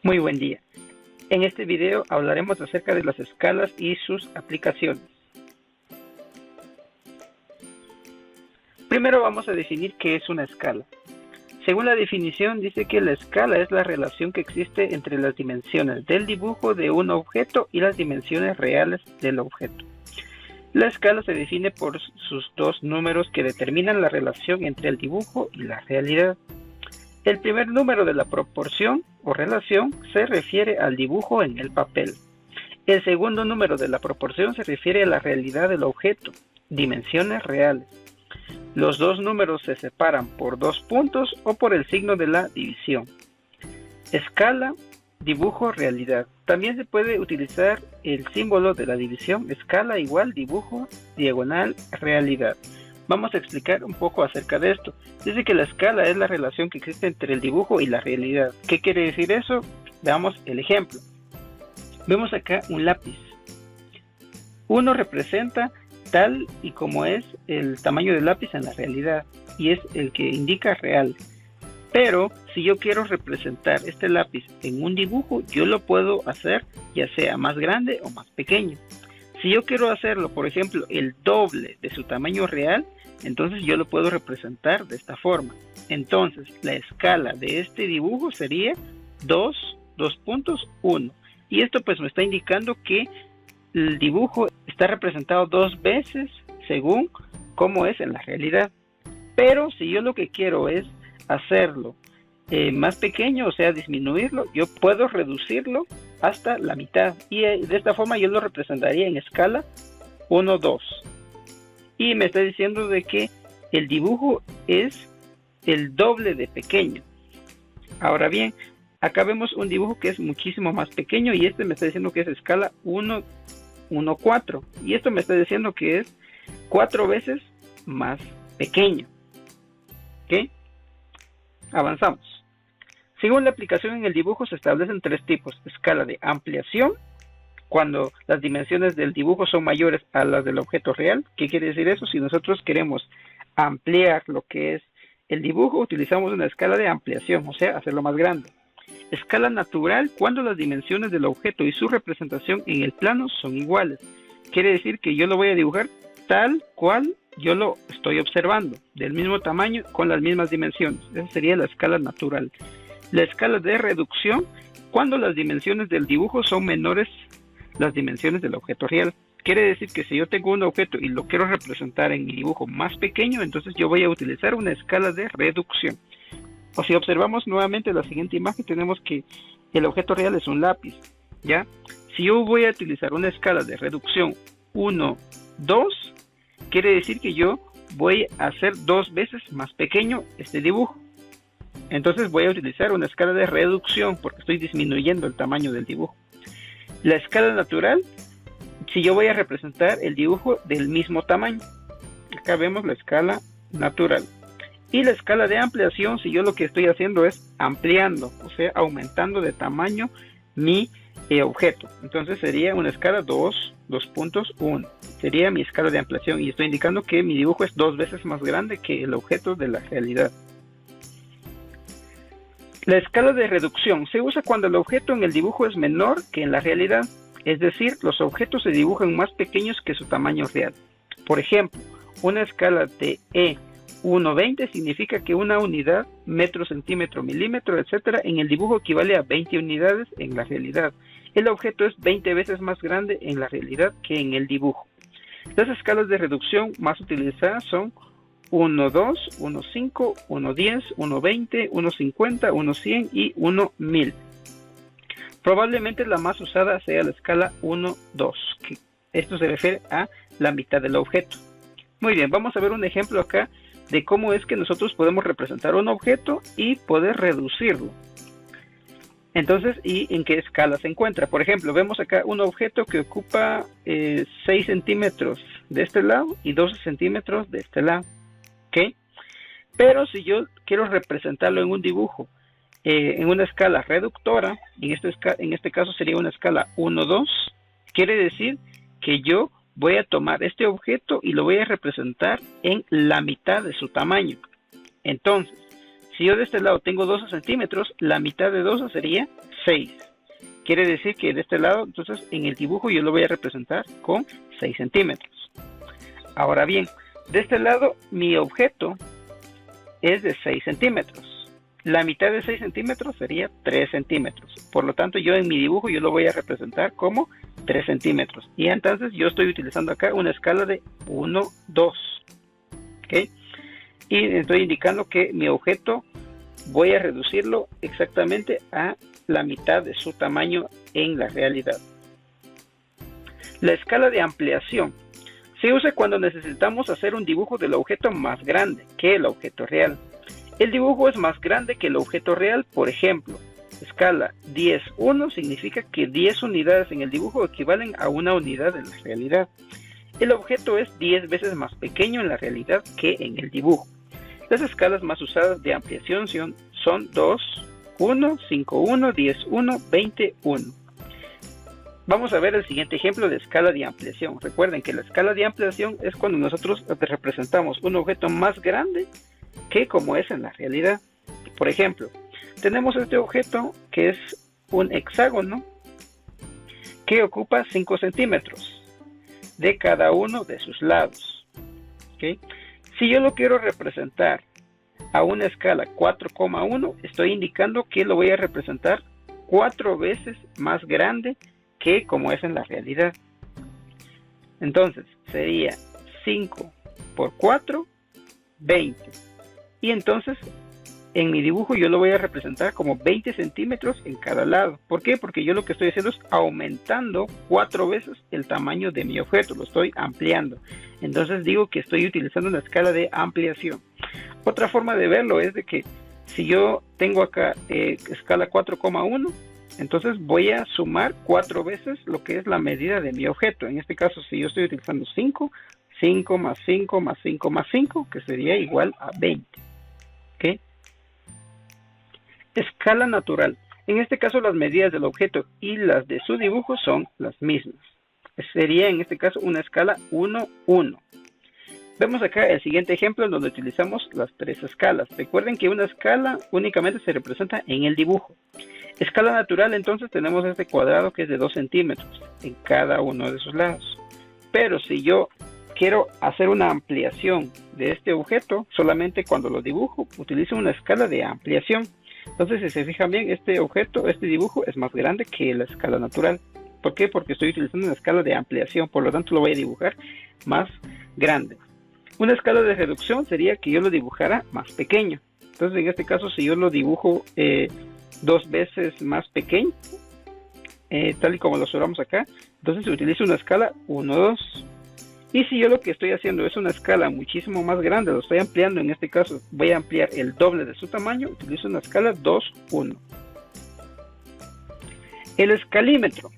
Muy buen día. En este video hablaremos acerca de las escalas y sus aplicaciones. Primero vamos a definir qué es una escala. Según la definición, dice que la escala es la relación que existe entre las dimensiones del dibujo de un objeto y las dimensiones reales del objeto. La escala se define por sus dos números que determinan la relación entre el dibujo y la realidad. El primer número de la proporción o relación se refiere al dibujo en el papel. El segundo número de la proporción se refiere a la realidad del objeto, dimensiones reales. Los dos números se separan por dos puntos o por el signo de la división. Escala, dibujo, realidad. También se puede utilizar el símbolo de la división, escala igual dibujo, diagonal, realidad. Vamos a explicar un poco acerca de esto. Dice que la escala es la relación que existe entre el dibujo y la realidad. ¿Qué quiere decir eso? Veamos el ejemplo. Vemos acá un lápiz. Uno representa tal y como es el tamaño del lápiz en la realidad y es el que indica real. Pero si yo quiero representar este lápiz en un dibujo, yo lo puedo hacer ya sea más grande o más pequeño. Si yo quiero hacerlo, por ejemplo, el doble de su tamaño real, entonces yo lo puedo representar de esta forma. Entonces, la escala de este dibujo sería 2.1. Y esto pues me está indicando que el dibujo está representado dos veces según cómo es en la realidad. Pero si yo lo que quiero es hacerlo más pequeño, o sea, disminuirlo, yo puedo reducirlo hasta la mitad y de esta forma yo lo representaría en escala 1:2 y me está diciendo de que el dibujo es el doble de pequeño. Ahora bien, acá vemos un dibujo que es muchísimo más pequeño y este me está diciendo que es escala 1:4 y esto me está diciendo que es 4 veces más pequeño. ¿Ok? Avanzamos. Según la aplicación en el dibujo se establecen tres tipos: escala de ampliación, cuando las dimensiones del dibujo son mayores a las del objeto real. ¿Qué quiere decir eso? Si nosotros queremos ampliar lo que es el dibujo, utilizamos una escala de ampliación, o sea, hacerlo más grande. Escala natural, cuando las dimensiones del objeto y su representación en el plano son iguales. Quiere decir que yo lo voy a dibujar tal cual yo lo estoy observando, del mismo tamaño, con las mismas dimensiones. Esa sería la escala natural. La escala de reducción, cuando las dimensiones del dibujo son menores las dimensiones del objeto real. Quiere decir que si yo tengo un objeto y lo quiero representar en mi dibujo más pequeño, entonces yo voy a utilizar una escala de reducción. O si observamos nuevamente la siguiente imagen, tenemos que el objeto real es un lápiz, ¿ya? Si yo voy a utilizar una escala de reducción 1:2, quiere decir que yo voy a hacer dos veces más pequeño este dibujo. Entonces voy a utilizar una escala de reducción porque estoy disminuyendo el tamaño del dibujo. La escala natural, si yo voy a representar el dibujo del mismo tamaño. Acá vemos la escala natural. Y la escala de ampliación, si yo lo que estoy haciendo es ampliando, o sea, aumentando de tamaño mi objeto. Entonces sería una escala 2.1. Sería mi escala de ampliación y estoy indicando que mi dibujo es dos veces más grande que el objeto de la realidad. La escala de reducción se usa cuando el objeto en el dibujo es menor que en la realidad, es decir, los objetos se dibujan más pequeños que su tamaño real. Por ejemplo, una escala de E1:20 significa que una unidad, metro, centímetro, milímetro, etc., en el dibujo equivale a 20 unidades en la realidad. El objeto es 20 veces más grande en la realidad que en el dibujo. Las escalas de reducción más utilizadas son 1:2, 1:5, 1:10, 1:20, 1:50, 1:100 y 1:1000. Probablemente la más usada sea la escala 1:2, que esto se refiere a la mitad del objeto. Muy bien, vamos a ver un ejemplo acá de cómo es que nosotros podemos representar un objeto y poder reducirlo. Entonces, ¿y en qué escala se encuentra? Por ejemplo, vemos acá un objeto que ocupa 6 centímetros de este lado y 12 centímetros de este lado. ¿Ok? Pero si yo quiero representarlo en un dibujo en una escala reductora, en este caso sería una escala 1:2, quiere decir que yo voy a tomar este objeto y lo voy a representar en la mitad de su tamaño. Entonces, si yo de este lado tengo 12 centímetros, la mitad de 12 sería 6. Quiere decir que de este lado, entonces, en el dibujo yo lo voy a representar con 6 centímetros. Ahora bien, de este lado, mi objeto es de 6 centímetros. La mitad de 6 centímetros sería 3 centímetros. Por lo tanto, yo en mi dibujo yo lo voy a representar como 3 centímetros. Y entonces yo estoy utilizando acá una escala de 1, 2. ¿Ok? Y estoy indicando que mi objeto voy a reducirlo exactamente a la mitad de su tamaño en la realidad. La escala de ampliación se usa cuando necesitamos hacer un dibujo del objeto más grande que el objeto real. El dibujo es más grande que el objeto real, por ejemplo, escala 10:1 significa que 10 unidades en el dibujo equivalen a una unidad en la realidad. El objeto es 10 veces más pequeño en la realidad que en el dibujo. Las escalas más usadas de ampliación son 2:1, 5:1, 10:1, 20:1. Vamos a ver el siguiente ejemplo de escala de ampliación. Recuerden que la escala de ampliación es cuando nosotros representamos un objeto más grande que como es en la realidad. Por ejemplo, tenemos este objeto que es un hexágono que ocupa 5 centímetros de cada uno de sus lados. ¿Okay? Si yo lo quiero representar a una escala 4,1, estoy indicando que lo voy a representar 4 veces más grande que como es en la realidad. Entonces sería 5 por 4, 20. Y entonces en mi dibujo yo lo voy a representar como 20 centímetros en cada lado. ¿Por qué? Porque yo lo que estoy haciendo es aumentando 4 veces el tamaño de mi objeto, lo estoy ampliando. Entonces digo que estoy utilizando una escala de ampliación. Otra forma de verlo es de que si yo tengo acá escala 4,1, entonces voy a sumar 4 veces lo que es la medida de mi objeto. En este caso, si yo estoy utilizando 5, 5 más 5 más 5 más 5, que sería igual a 20. ¿Okay? Escala natural. En este caso, las medidas del objeto y las de su dibujo son las mismas. Sería en este caso una escala 1, 1. Vemos acá el siguiente ejemplo en donde utilizamos las 3 escalas. Recuerden que una escala únicamente se representa en el dibujo. Escala natural, entonces tenemos este cuadrado que es de 2 centímetros en cada uno de sus lados. Pero si yo quiero hacer una ampliación de este objeto, solamente cuando lo dibujo utilizo una escala de ampliación. Entonces, si se fijan bien, este objeto, este dibujo es más grande que la escala natural. ¿Por qué? Porque estoy utilizando una escala de ampliación, por lo tanto lo voy a dibujar más grande. Una escala de reducción sería que yo lo dibujara más pequeño. Entonces, en este caso, si yo lo dibujo 2 veces más pequeño, tal y como lo observamos acá, entonces se utiliza una escala 1, 2. Y si yo lo que estoy haciendo es una escala muchísimo más grande, lo estoy ampliando, en este caso voy a ampliar el doble de su tamaño, utilizo una escala 2, 1. El escalímetro.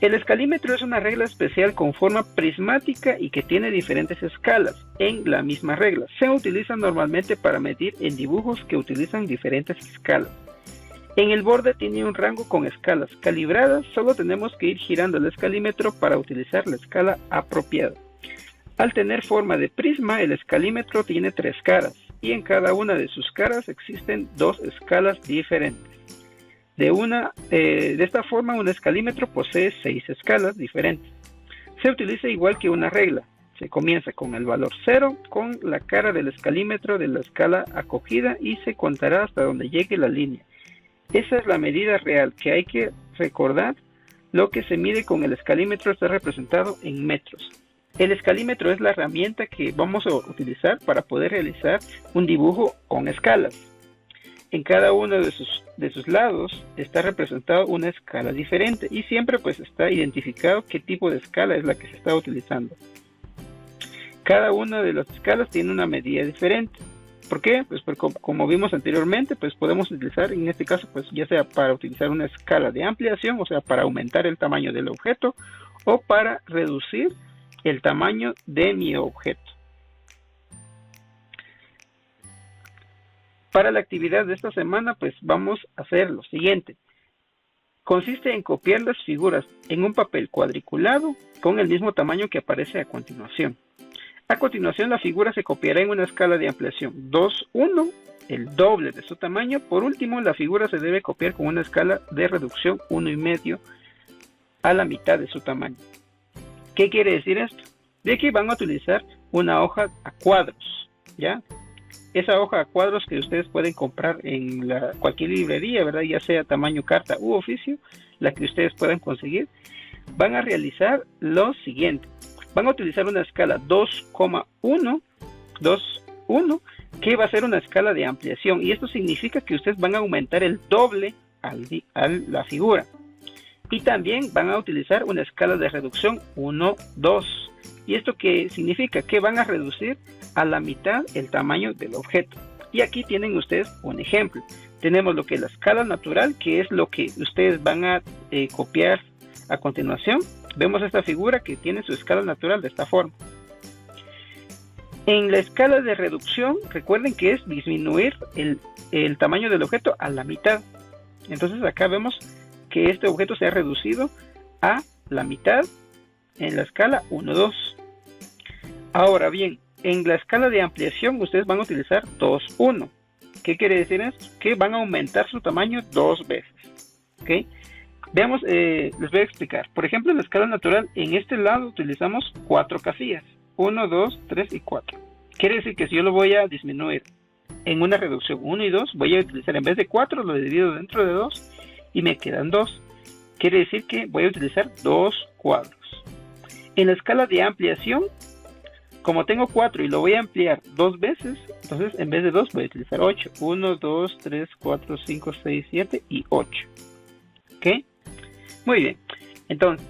El escalímetro es una regla especial con forma prismática y que tiene diferentes escalas en la misma regla. Se utiliza normalmente para medir en dibujos que utilizan diferentes escalas. En el borde tiene un rango con escalas calibradas, solo tenemos que ir girando el escalímetro para utilizar la escala apropiada. Al tener forma de prisma, el escalímetro tiene 3 caras y en cada una de sus caras existen 2 escalas diferentes. De esta forma, un escalímetro posee 6 escalas diferentes. Se utiliza igual que una regla. Se comienza con el valor 0, con la cara del escalímetro de la escala acogida y se contará hasta donde llegue la línea. Esa es la medida real que hay que recordar. Lo que se mide con el escalímetro está representado en metros. El escalímetro es la herramienta que vamos a utilizar para poder realizar un dibujo con escalas. En cada uno de sus lados está representado una escala diferente y siempre pues está identificado qué tipo de escala es la que se está utilizando. Cada una de las escalas tiene una medida diferente. ¿Por qué? Pues porque como vimos anteriormente, pues podemos utilizar en este caso pues ya sea para utilizar una escala de ampliación, o sea para aumentar el tamaño del objeto o para reducir el tamaño de mi objeto. Para la actividad de esta semana, pues vamos a hacer lo siguiente. Consiste en copiar las figuras en un papel cuadriculado con el mismo tamaño que aparece a continuación. A continuación, la figura se copiará en una escala de ampliación 2, 1 el doble de su tamaño. Por último, la figura se debe copiar con una escala de reducción 1,5 a la mitad de su tamaño. ¿Qué quiere decir esto? De que van a utilizar una hoja a cuadros, ¿ya? Esa hoja a cuadros que ustedes pueden comprar en cualquier librería, ¿verdad? Ya sea tamaño carta u oficio, la que ustedes puedan conseguir. Van a realizar lo siguiente. Van a utilizar una escala 2,1, que va a ser una escala de ampliación. Y esto significa que ustedes van a aumentar el doble a la figura. Y también van a utilizar una escala de reducción 1, 2. ¿Y esto qué significa? Que van a reducir a la mitad el tamaño del objeto. Y aquí tienen ustedes un ejemplo. Tenemos lo que es la escala natural, que es lo que ustedes van a copiar a continuación. Vemos esta figura que tiene su escala natural de esta forma. En la escala de reducción, recuerden que es disminuir el tamaño del objeto a la mitad. Entonces acá vemos que este objeto se ha reducido a la mitad en la escala 1, 2. Ahora bien, en la escala de ampliación ustedes van a utilizar 2, 1. ¿Qué quiere decir esto? Que van a aumentar su tamaño 2 veces. ¿Okay? Veamos, les voy a explicar. Por ejemplo, en la escala natural, en este lado utilizamos 4 casillas. 1, 2, 3 y 4. Quiere decir que si yo lo voy a disminuir en una reducción 1 y 2, voy a utilizar en vez de 4, lo divido dentro de 2 y me quedan 2. Quiere decir que voy a utilizar 2 cuadros. En la escala de ampliación, como tengo 4 y lo voy a ampliar 2 veces, entonces en vez de 2 voy a utilizar 8. 1, 2, 3, 4, 5, 6, 7 y 8. ¿Ok? Muy bien. Entonces,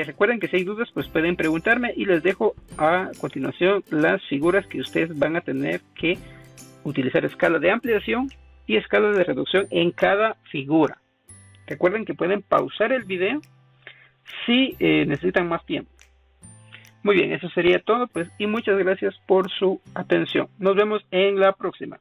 recuerden que si hay dudas, pues pueden preguntarme y les dejo a continuación las figuras que ustedes van a tener que utilizar escala de ampliación y escala de reducción en cada figura. Recuerden que pueden pausar el video si necesitan más tiempo. Muy bien, eso sería todo, pues, y muchas gracias por su atención. Nos vemos en la próxima.